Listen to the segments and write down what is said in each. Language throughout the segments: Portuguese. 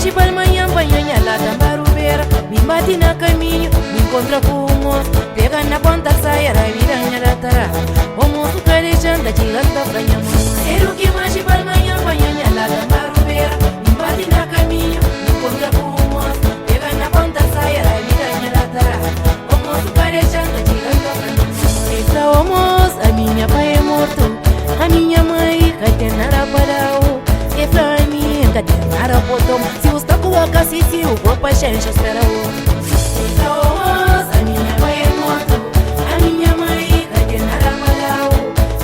Que palmanha banhanha lá da barubeira. Me bate na caminho, me encontra com o moço. Pega na ponta, saia, a viranha da tara. O moço carejando, tirando a banha mãe. Quero que mais palmanha banhanha lá da barubeira. Me bate na caminho, me encontra com o moço. Pega na ponta, saia, a viranha da tara. O moço carejando, tirando a banha mãe. Essa o moço, a minha pai é morto. A minha mãe, catenara para o. Que pra mim, catenara botou. Se o corpo é cheio, espera o. Então, a minha mãe é morta. A minha mãe, cadê nada malhau?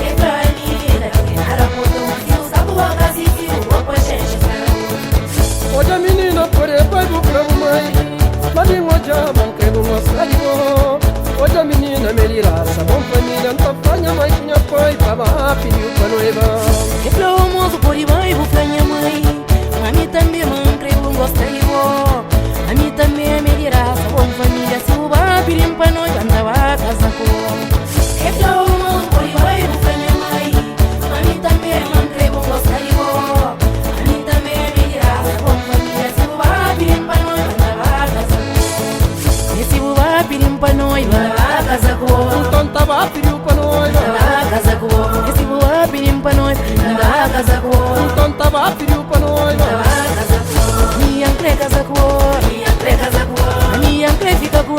É pra mim, cadê nada botou. Se o saco agasse, se o corpo é cheio, espera o. Hoje a menina por aí vai pro mãe. Mas nem hoje a mãe quer no nosso amigo. Hoje a menina me dirá, sabão família, não fanha mais minha pai, para pediu para noiva. É pra o moço por aí vai, vou fanha mãe. A mim também, mãe, creio, gosta de a mim também me dirá, sabão família, se o babi limpa nós, andava a casa com. É pra o moço por aí vai, vou fanha mãe. A mim também, mãe, creio, gosta de a mim também me dirá, sabão família, se o babi limpa nós, andava a casa com. E se o babi limpa nós, andava a casa com. Então tava pediu para noiva, andava a casa com. E se o babi limpa nós, andava a casa com. então tava pediu para noiva. Minha casa com, minha casa com, minha fica com,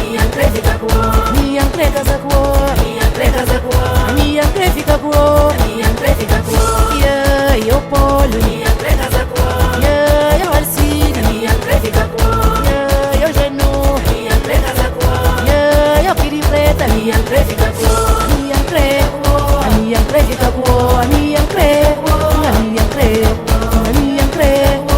minha fica com, minha casa com, minha casa com, minha fica com, minha fica com. Yeah, eu polo, minha casa com. Yeah, eu Alcide, minha fica com. Yeah, eu Genu, minha casa com. Yeah, eu Piri Preta, minha fica com. Minha fica com, minha fica com, minha fica com, minha fica com.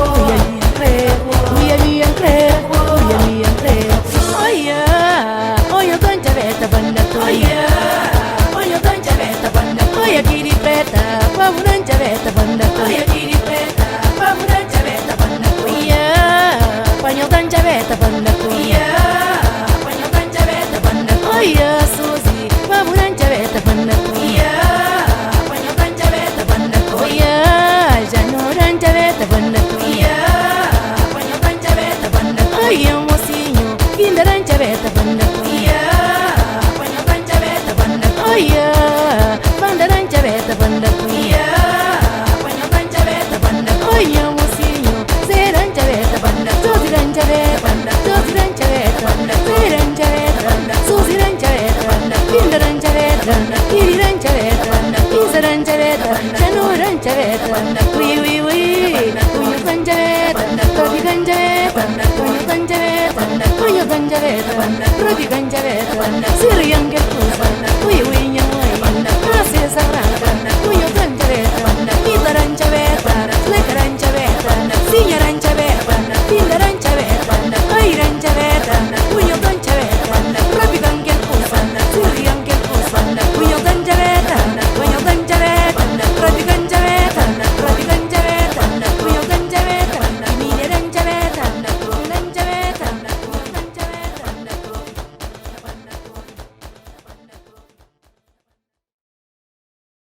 Siri yang get